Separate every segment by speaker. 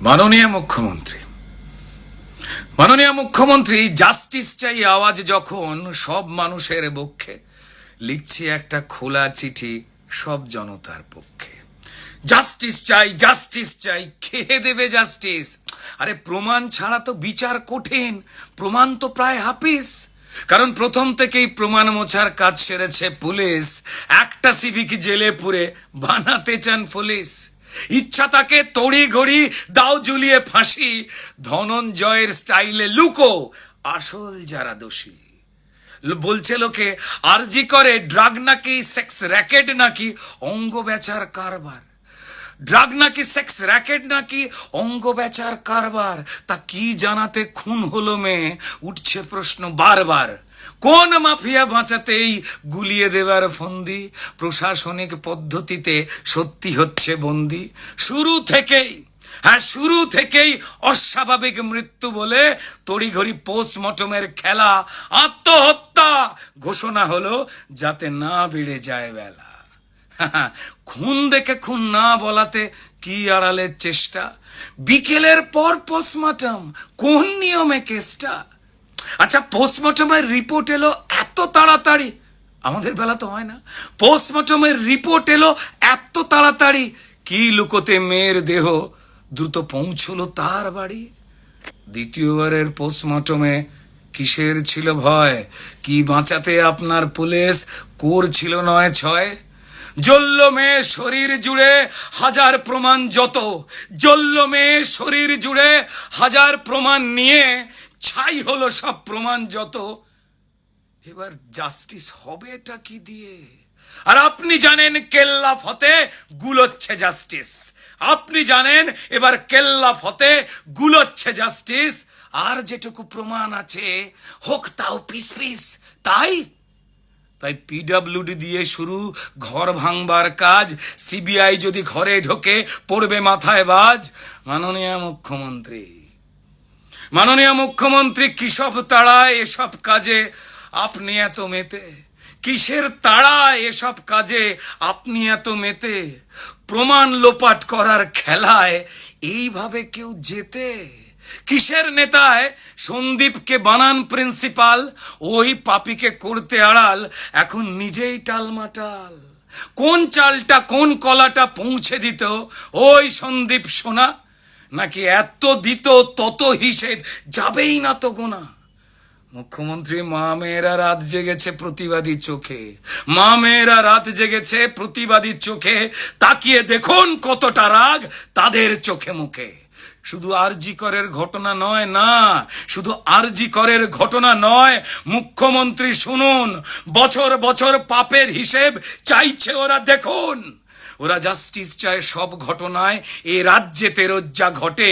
Speaker 1: মাননীয় মুখ্যমন্ত্রী জাস্টিস চাই আওয়াজ যখন সব মানুষের পক্ষে, লিখছি একটা খোলা চিঠি সব জনতার পক্ষে। জাস্টিস চাই কে দেবে জাস্টিস? আরে প্রমাণ ছাড়া তো বিচার কঠিন, প্রমাণ তো প্রায় হাফিস। কারণ প্রথম থেকেই প্রমাণ মোছার কাজ সেরেছে পুলিশ। একটা সিভিক জেলে পুরে বানাতে চান পুলিশ। ইচ্ছা তাকে তড়ি ঘড়ি দাও ঝুলিয়ে ফাঁসি, ধনঞ্জয়ের স্টাইলে লুকো আসল যারা দোষী। বলছে লোকে আরজি করে ড্রাগ নাকি সেক্স র্যাকেট নাকি অঙ্গ বেচার কারবার। ড্রাগ নাকি সেক্স র্যাকেট নাকি অঙ্গ বেচার কারবার। তা কি জানাতে খুন হলো মেয়ে, উঠছে প্রশ্ন বারবার। কোন মাফিয়া বাঁচাতেই গুলিয়ে দেবার ফন্দি, প্রশাসনিক পদ্ধতিতে সত্যি হচ্ছে বন্দি। শুরু থেকেই অস্বাভাবিক মৃত্যু বলে তড়িঘড়ি পোস্টমর্টমের খেলা। আত্মহত্যা ঘোষণা হলো যাতে না বেড়ে যায় বেলা। খুন দেখে খুন না বলাতে কি আড়ালের চেষ্টা। বিকেলের পর পোস্টমর্টম, কোন নিয়মে কেসটা? আচ্ছা, পোস্টমর্টমের রিপোর্ট এলো এত তাড়াতাড়ি, আমাদের বেলা তো হয় না। পোস্টমর্টমের রিপোর্ট এলো এত তাড়াতাড়ি, কি লুকোতে মেয়ের দেহ দ্রুত পৌঁছলো তার বাড়ি। দ্বিতীয়বারের পোস্টমর্টমে কিসের ছিল ভয়? কি বাঁচাতে আপনার পুলিশ করছিল 9-6? জ্বলল মেয়ে শরীর জুড়ে হাজার প্রমাণ যত, জ্বলল মেয়ে শরীর জুড়ে হাজার প্রমাণ নিয়ে ছাই হলো সব প্রমাণ যত। এবার জাস্টিস হবে এটা কি দিয়ে? আর আপনি জানেন কেল্লা ফতে গুলোচ্ছে জাস্টিস। আপনি জানেন এবার কেল্লা ফতে গুলোচ্ছে জাস্টিস। আর যেটুকু প্রমাণ আছে হোক তাও পিস পিস। তাই পিডব্লিউডি দিয়ে শুরু ঘর ভাঙবার কাজ। সিবিআই যদি ঘরে ঢোকে পড়বে মাথায় বাজ। মাননীয় মুখ্যমন্ত্রী কিসব তাড়ায় এসব কাজে আপনি এত মেতে? কিসের তাড়ায় এসব কাজে আপনি এত মেতে? প্রমাণ লোপাট করার খেলায় এইভাবে কেউ জেতে? কিসের নেতায় সন্দীপকে বানান প্রিন্সিপাল, ওই পাপিকে করতে আড়াল এখন নিজেই টালমাটাল। কোন চালটা কোন কলাটা পৌঁছে দিত ওই সন্দীপ সোনা? নাকি এত দিত তত হিসেব যাবেই না তো গোনা? মুখ্যমন্ত্রী মা মেয়েরা রাত জেগেছে প্রতিবাদী চোখে, মা মেয়েরা রাত জেগেছে প্রতিবাদী চোখে। তাকিয়ে দেখুন কতটা রাগ তাদের চোখে মুখে। শুধু আরজি করের ঘটনা নয়, না শুধু আরজি করের ঘটনা নয়, মুখ্যমন্ত্রী শুনুন, বছর বছর পাপের হিসেব চাইছে ওরা। দেখুন, ওরা জাস্টিস চায় সব ঘটনায় এ রাজ্যেতে রোজ্জা ঘটে।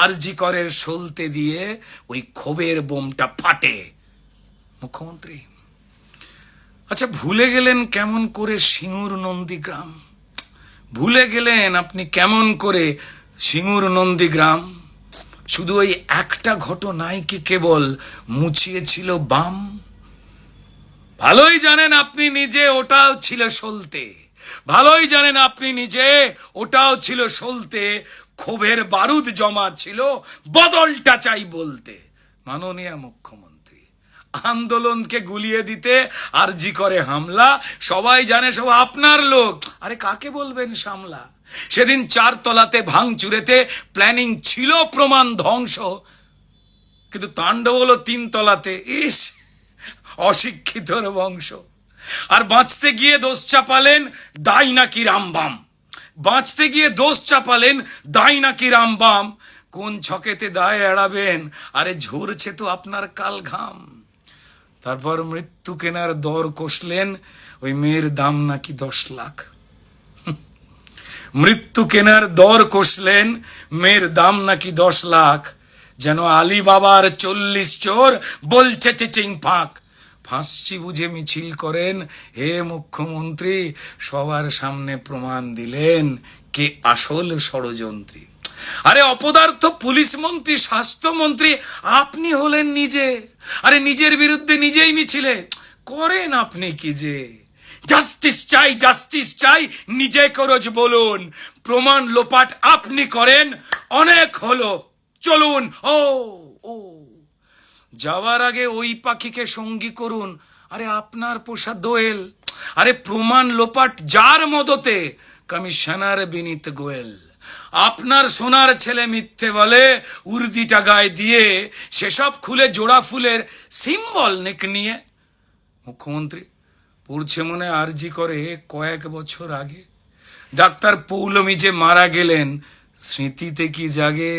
Speaker 1: আরজি করের সলতে দিয়ে ওই ক্ষোভের বোমটা ফাটে। মুখ্যমন্ত্রী আচ্ছা, ভুলে গেলেন কেমন করে সিঙ্গুর নন্দীগ্রাম? ভুলে গেলেন আপনি কেমন করে সিঙ্গুর নন্দীগ্রাম? শুধু ওই একটা ঘটনায় কি কেবল মুছিয়েছিল বাম? ভালোই জানেন আপনি নিজে ওটাও ছিল সলতে, ভালোই জানেন আপনি নিজে ওটাও ছিল সলতে। ক্ষোভের বারুদ জমা ছিল, বদলটা চাই বলতে। মাননীয় মুখ্যমন্ত্রী, আন্দোলনকে গুলিয়ে দিতে আরজি করে হামলা, সবাই জানে সব আপনার লোক। আরে কাকে বলবেন সামলা? সেদিন 4 তলাতে ভাঙচুরেতে প্ল্যানিং ছিল প্রমাণ ধ্বংস, কিন্তু তাণ্ডব হলো 3 তলাতে। ইস, অশিক্ষিতর বংশ। আর বাঁচতে গিয়ে দোষ চাপালেন দায় নাকি রামবাম, বাঁচতে গিয়ে দোষ চাপালেন দায় নাকি রামবাম। কোন ছকেতে দায় এড়াবেন? আরে ঝরছে তো আপনার কাল ঘাম। তারপর মৃত্যু কেনার দর কষলেন, ওই মেয়ের দাম নাকি 10 লাখ। মৃত্যু কেনার দর কষলেন, মেয়ের দাম নাকি 10 লাখ। যেন আলী বাবার 40 চোর বলছে চেচিং ফাঁক। ফাঁসছি বুঝে মিছিল করেন হে মুখ্যমন্ত্রী, সবার সামনে প্রমাণ দিলেন কে আসল ষড়যন্ত্রী। আরে অপদার্থ পুলিশ মন্ত্রী, স্বাস্থ্যমন্ত্রী আপনি হলেন নিজে। আরে নিজের বিরুদ্ধে নিজেই মিছিলে করেন আপনি কি যে? জাস্টিস চাই নিজে করজ বলুন। প্রমাণ লোপাট আপনি করেন, অনেক হলো, চলুন। ও ও যাওয়ার আগে ওই পাখিকে সঙ্গী করুন, আরে আপনার পোষা দোয়েল, আরে প্রমাণ লোপাট যার মদতে, কমিশনার বিনীত গোয়েল। আপনার সোনার ছেলে মিথ্যে বলে উর্দিটা গায়ে দিয়ে, সেসব খুলে জোড়া ফুলের সিম্বল নেক নিয়ে। মুখ্যমন্ত্রী পড়ছে মনে আরজি করে কয়েক বছর আগে, ডাক্তার পৌলমী যে মারা গেলেন, স্মৃতিতে কি জাগে?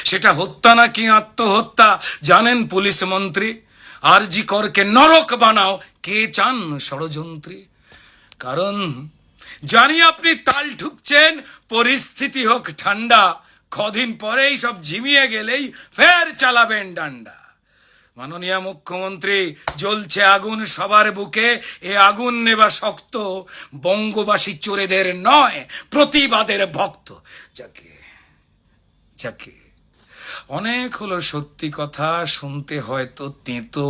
Speaker 1: সেটা হত্যা নাকি আত্মহত্যা জানেন পুলিশ মন্ত্রী? আরজি করকে নরক বানাও, কে চান ষড়যন্ত্রী? কারণ জানি আপনি তাল ঠুকছেন, পরিস্থিতি হোক ঠান্ডা, কদিন পরেই সব ঝিমিয়ে গেলেই ফের চালাবেন ডান্ডা। মাননীয় মুখ্যমন্ত্রী, জ্বলছে আগুন সবার বুকে, এ আগুন নেবা শক্ত, বঙ্গবাসী চোরেদের নয় প্রতিবাদের ভক্ত। যাকে যাকে অনেক হলো সত্যি কথা, শুনতে হয়তো তেতো,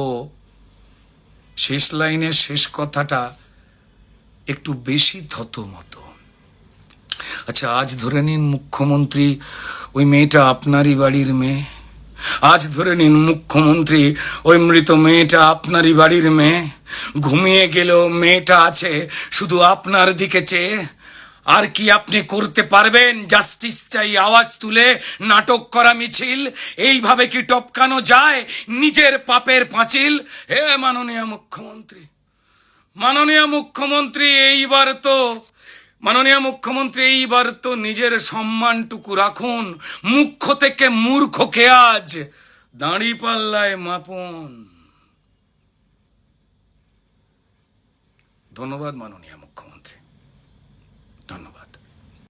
Speaker 1: শেষ লাইনের শেষ কথাটা একটু বেশি থতমত। আচ্ছা, আজ ধরে নিন মুখ্যমন্ত্রী ওই মেয়েটা আপনারই বাড়ির মেয়ে, আজ ধরে নিন মুখ্যমন্ত্রী ওই মৃত মেয়েটা আপনারই বাড়ির মেয়ে, ঘুমিয়ে গেলেও মেয়েটা আছে শুধু আপনার দিকে চেয়ে। আর কি আপনি করতে পারবেন? জাস্টিস চাই আওয়াজ তুলে নাটক করা মিছিল, এইভাবে কি টপকানো যায় নিজের পাপের পাঁচিল? হে মাননীয় মুখ্যমন্ত্রী, মাননীয় মুখ্যমন্ত্রী এইবার তো নিজের সম্মানটুকু রাখুন, মুখ্য থেকে মূর্খকে আজ দাঁড়ি পাল্লায় মাপুন। ধন্যবাদ মাননীয় মুখ্যমন্ত্রী, ধন্যবাদ।